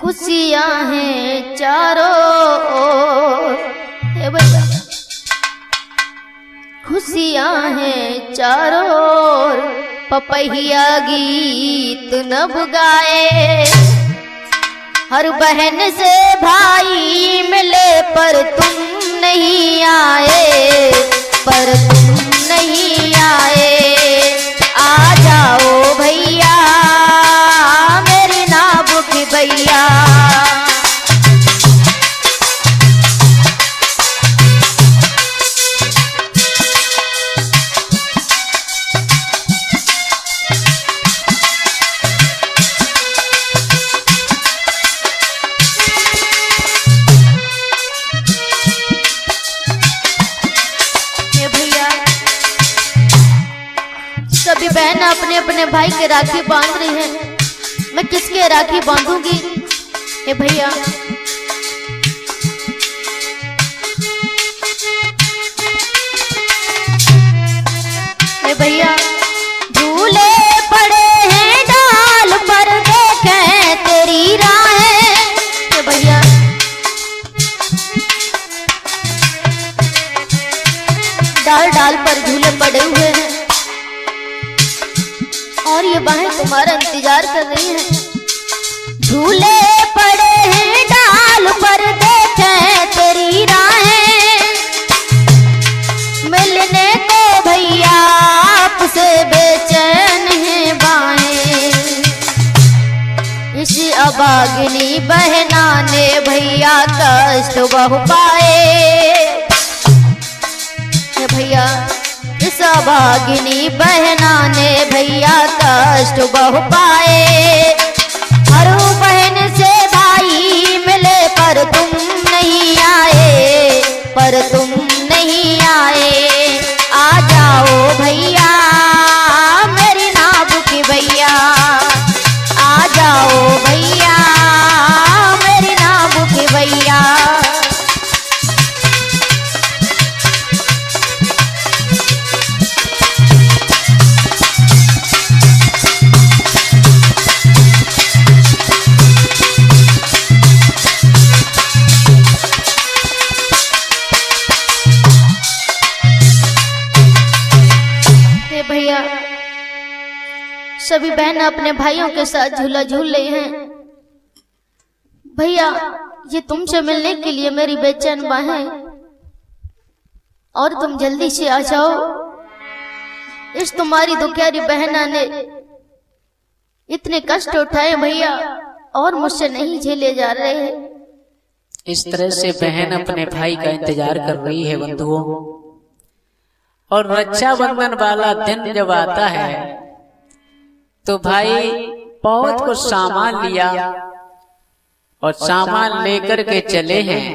खुशियां हैं चारों ओर, हे भैया खुशियां हैं चारों ओर, पपैया गीत नभ गाए, हर बहन से भाई मिले पर तुम नहीं आए, पर तुम नहीं आए। आ जाओ भैया मेरी नाबुक भैया, सभी बहन अपने अपने भाई के राखी बांध रही हैं। मैं किसके राखी बांधूंगी हे भैया। हे भैया झूले पड़े हैं डाल पर देखें तेरी राहें। हे भैया डाल डाल पर झूले पड़े हुए हैं और ये बाहें तुम्हारा इंतजार कर रही हैं। झूले पड़े हैं डाल पर देखें तेरी राहें, मिलने को भैया आपसे बेचैन है बाहें। इस अभागिनी बहना ने भैया कष्ट बहु पाए। भैया इस अभागिनी बहना ने भैया कष्ट बहु पाए। हर बहन से भाई मिले पर तुम नहीं आए, पर तुम नहीं आए। आ जाओ भैया मेरी नाव की भैया, आ जाओ भैया मेरी नाव की भैया। भैया सभी बहन अपने भाइयों के साथ झूला झूल रही हैं। भैया ये तुमसे मिलने के लिए मेरी बेचैन बाहें और तुम जल्दी से आ जाओ। इस तुम्हारी दुखियारी बहना ने इतने कष्ट उठाए भैया और मुझसे नहीं झेले जा रहे। इस तरह से बहन अपने भाई का इंतजार कर रही है बंधुओं। और रक्षाबंधन वाला दिन जब आता है तो भाई बहुत कुछ सामान लिया और सामान लेकर के चले हैं।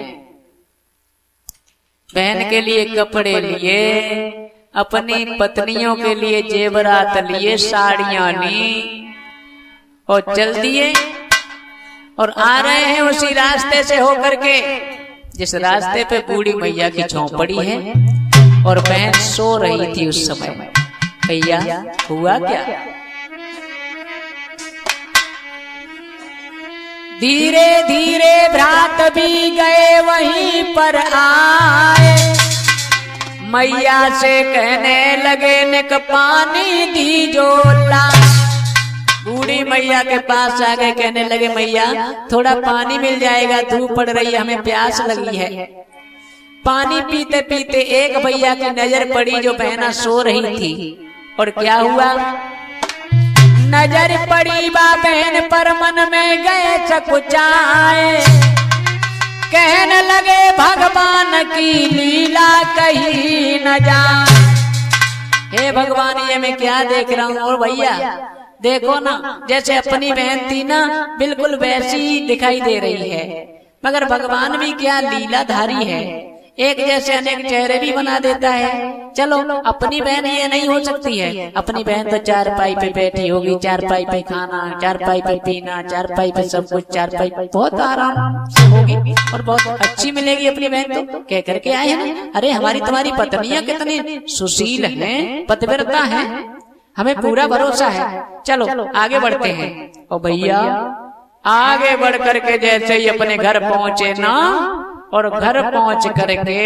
बहन के लिए कपड़े लिए, अपनी पत्नियों के लिए जेवरात लिए, साड़ियां ली और चल दिए और आ रहे हैं उसी रास्ते से होकर के जिस रास्ते पे बूढ़ी मैया की झोंपड़ी है और बहन सो रही थी उस समय। भैया हुआ क्या? धीरे धीरे भ्रात भी गए वहीं पर आए, मैया से कहने लगे निक पानी दीजो ला। बूढ़ी मैया के पास आ गए, कहने लगे मैया थोड़ा पानी मिल जाएगा, धूप पड़ रही है, हमें प्यास लगी है। पानी पीते पीते एक भैया की नजर पड़ी जो बहना सो रही थी और क्या हुआ? नजर पड़ी बा बहन पर मन में गए चकुचाए, कहने लगे भगवान की लीला कहीं न जाए। हे भगवान ये मैं क्या देख रहा हूँ। और भैया देखो ना जैसे अपनी बहन थी ना बिल्कुल वैसी दिखाई दे रही है, मगर भगवान भी क्या लीलाधारी है, एक जैसे अनेक चेहरे भी बना देता है। चलो अपनी बहन ये नहीं हो सकती है, अपनी बहन तो चारपाई पे बैठी होगी, चारपाई पे खाना, चारपाई पे पीना, चारपाई पे सब कुछ, चारपाई पे बहुत आराम से होगी और बहुत अच्छी मिलेगी अपनी बहन। तो कह करके आए हैं अरे हमारी तुम्हारी पत्नियां कितनी सुशील हैं, पतिव्रता हैं, हमें पूरा भरोसा है, चलो आगे बढ़ते हैं। और भैया आगे बढ़ करके जैसे ही अपने घर पहुंचे ना और घर पहुंच करके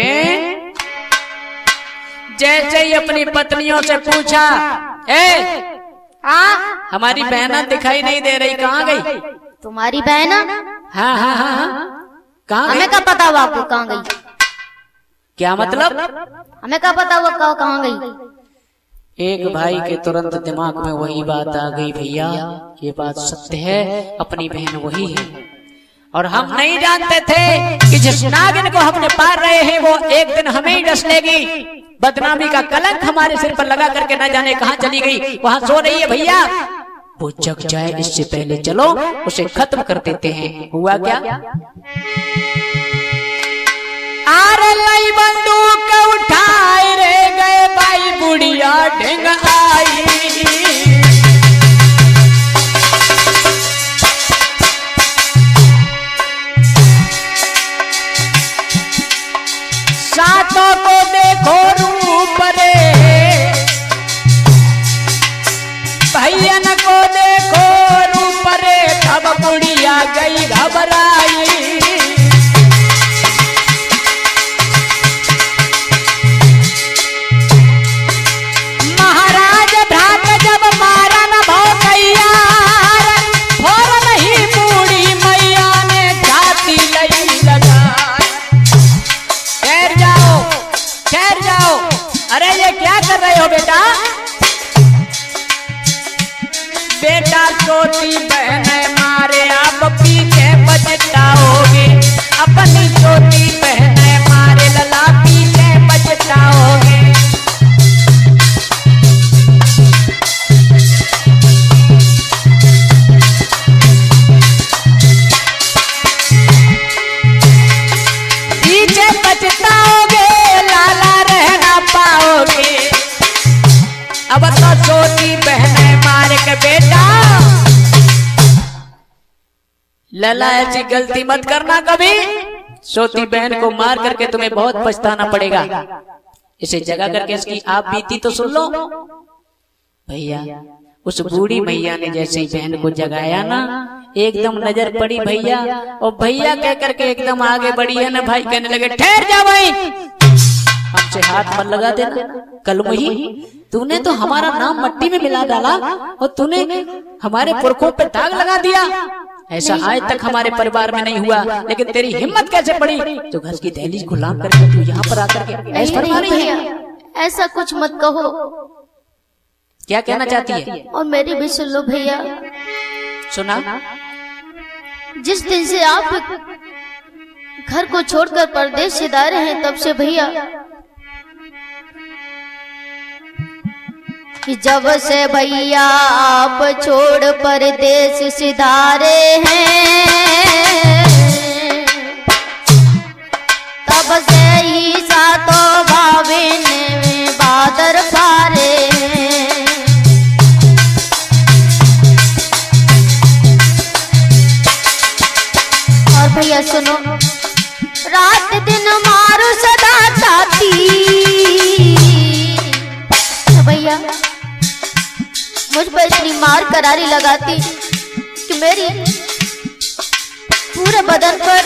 जैसे ही अपनी पत्नियों से पूछा, हमारी बहना दिखाई नहीं दे रही, कहाँ गई? तुम्हारी बहना? हाँ हाँ हाँ हाँ कहाँ? हमें क्या पता हुआ आपको कहाँ गई? क्या मतलब? हमें क्या पता हुआ कहाँ गई? एक भाई के तुरंत दिमाग में वही बात आ गई, भैया ये बात सत्य है, अपनी बहन वही है और हम नहीं जानते थे कि जिस नागिन को हमने पार रहे हैं वो एक दिन हमें ही डस लेगी। बदनामी का कलंक हमारे सिर पर लगा करके न जाने कहाँ चली गई, वहाँ सो रही है। भैया वो जग जाए इससे पहले चलो उसे खत्म कर देते हैं। हुआ क्या? आरे लाई बंदूक उठाए रे गए भाई बुढ़िया ढेंग आई। सातों को देखो रूप रे, भैयन को देखो रूप रे, तब बुढ़िया गई घबराई। महाराज भ्रात जब मारा न भौकैया, फौरन ही बूढ़ी मैया ने जाती लई लगाई। ठहर जाओ, ठहर जाओ। अरे ये क्या कर रहे हो बेटा? बेटा छोटी बहन मारे आप पीछे बचताओगे, अपनी छोटी बहन मारे लला पीछे बचताओगे। पीछे बचताओगे, लाला रहना पाओगे। अब तो छोटी बहन मार के बेटा, लला ऐसी गलती मत करना कभी। छोटी बहन को मार करके तुम्हें बहुत पछताना पड़ेगा। इसे जगा करके इसकी आप बीती तो सुन लो। भैया उस बूढ़ी मैया ने जैसे ही बहन को जगाया ना, एकदम नजर पड़ी भैया, और भैया कह करके एकदम आगे बढ़ी है ना। भाई कहने लगे ठहर जा भाई, हमसे हाथ मत लगा देना। कलमुही, तूने तो हमारा नाम मट्टी में मिला डाला और तूने हमारे पुरखों पे दाग लगा दिया। ऐसा आज तक हमारे परिवार में नहीं हुआ, लेकिन तेरी हिम्मत कैसे पड़ी तो घर की दहलीज गुलाम करके तू यहाँ पर आकर के ऐसा फरमा रही है? ऐसा कुछ मत कहो। क्या कहना चाहती है? और मेरी भी सुन लो भैया। सुना? जिस दिन से आप घर को छोड़कर परदेश सिधारे हैं, तब से भैया जब से भैया आप छोड़ परदेश सिधारे हैं, तब से ही सातों भाविन में बादर फारे हैं। और भैया सुनो, रात दिन मारो सदा चाहती। भैया मुझ पर इतनी मार करारी लगाती कि मेरी पूरे बदन पर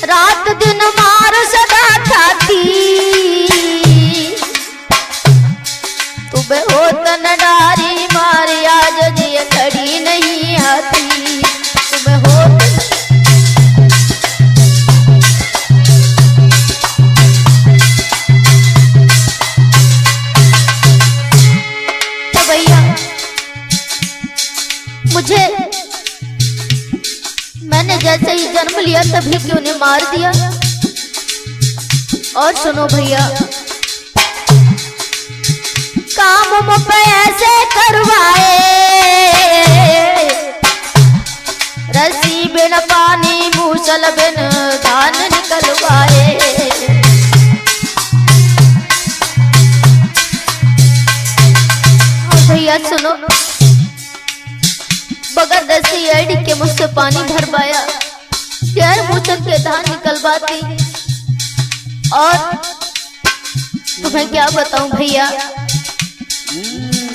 रात दिन मार सदा खाती। तुम्हें हो तन डारी मारी, आज जी खड़ी नहीं आती। तुम्हें हो मुझे, मैंने जैसे ही जन्म लिया तभी क्यों ने मार दिया। और सुनो भैया, काम मुझ पे ऐसे करवाए, रस्सी बिन पानी मूसल बिन धान निकलवाए। और भैया सुनो, बगैर रस्सी एडी के मुझसे पानी भरवाया, गैर मूसल के धान निकलवाती। और तुम्हें क्या बताऊं भैया,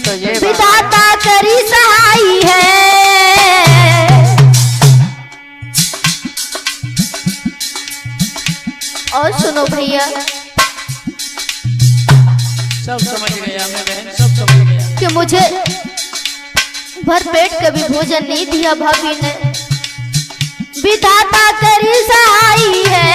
तो ये विधाता करी सहाई है। और सुनो भैया, सब समझ गया मैं बहन, सब समझ गया कि मुझे भर पेट कभी भोजन नहीं दिया भाभी ने। विधाता करी सहाई है,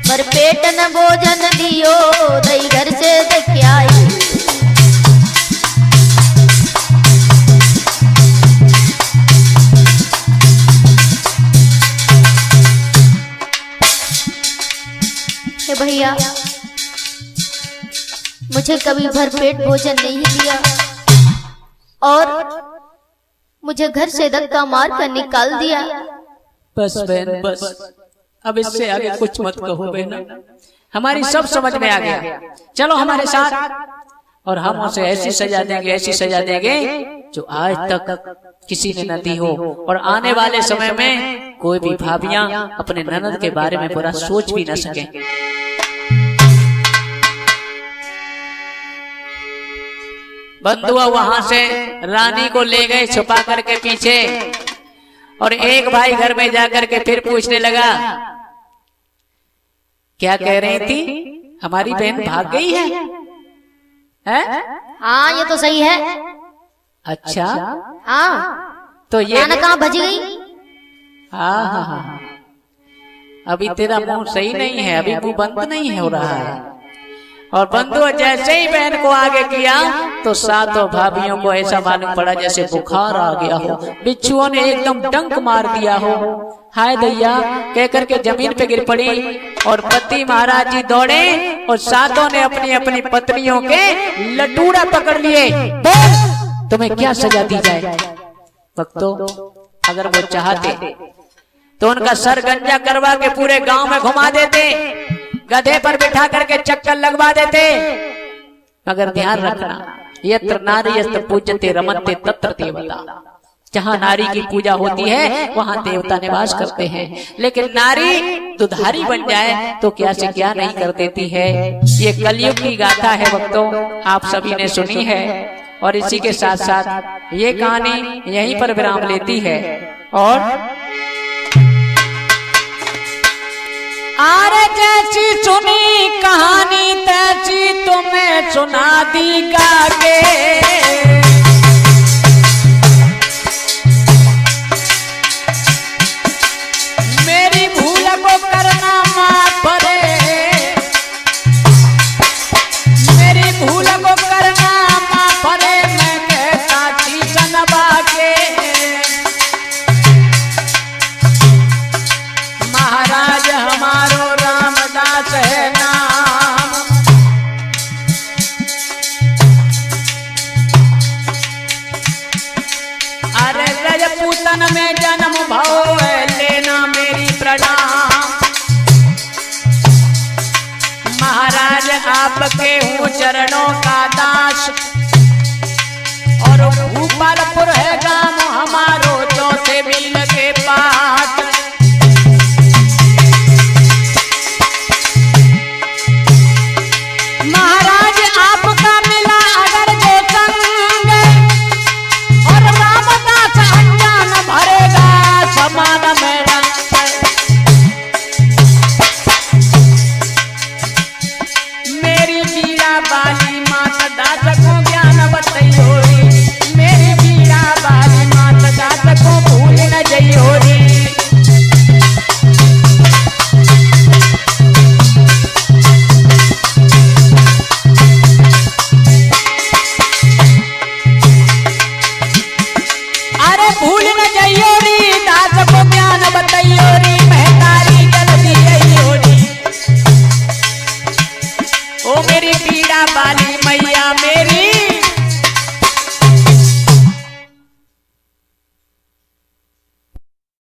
भर पेट न भोजन दियो, दई घर से दक्याई। भैया मुझे कभी भरपेट भोजन नहीं दिया और मुझे घर से धक्का मार कर निकाल दिया। बस बहन बस, अब इससे आगे कुछ मत कहो बहना, हमारी सब समझ में आ गया, चलो हमारे साथ और हम उसे ऐसी सजा देंगे, ऐसी सजा देंगे जो आज तक किसी ने न दी हो, और आने वाले समय में कोई भी भाभियां अपने ननद के बारे में बुरा सोच भी न सके। बंधुआ वहां से रानी को ले गए छुपा करके पीछे, और एक भाई घर में जाकर के फिर पूछने लगा, क्या कह रही थी, हमारी बहन भाग गई है? हाँ ये तो सही है। अच्छा हाँ तो ये कहाँ भज गई? हाँ, अभी तेरा मुंह सही नहीं है, अभी मुंह बंद नहीं हो रहा है। और बंधु जैसे ही बहन को आगे किया तो सातों भाभियों को ऐसा मालूम पड़ा जैसे बुखार आ गया हो, बिच्छुओं ने एकदम डंक मार दिया हो। हाय दैया कह करके जमीन पे गिर पड़ी, और पति महाराज जी दौड़े और सातों ने अपनी अपनी पत्नियों के लटूड़ा पकड़ लिए। तुम्हें क्या सजा दी जाए? भक्तों अगर वो चाहते तो उनका सर गंजा करवा के पूरे गांव में घुमा देते, गधे पर बिठा करके चक्कर लगवा देते, मगर ध्यान रखना, यत्र नारी यत्र पूज्यते रमन्ते तत्र देवता, जहाँ नारी की पूजा होती है वहाँ देवता निवास करते हैं। लेकिन नारी दुधारी बन जाए तो क्या से क्या नहीं कर देती है। ये कलयुग की गाथा है भक्तों, आप सभी ने सुनी है, और इसी के साथ साथ ये कहानी यहीं पर विराम लेती है। और आरे जैसी सुनी कहानी तैसी तुम्हें सुना दी गा के, मेरी भूल को करना माफ करे, मेरी भूल को करना माफ करे, मैं कहता थी जनबा के, महाराज हमारो रामदास है नाम, अरे रजपूतन में जन्म भव है, लेना मेरी प्रणाम, महाराज आपके हूँ चरणों का दास, और भूपालपुर है गांव हमारो चौथे मील के पास, महाराज आपका मिला अगर जो संग, और रामदास अनजान भरेगा समान में रंग, मेरी बीड़ा बाली मात दास को ज्ञान बतैयोरी, मेरी बीड़ा बाली मात दास को भूल न जइयोरी, भूल न जइयोरी, दास को ज्ञान बतैयोरी, महतारी जल्दी अइयोरी, ओ मेरी पीड़ा वाली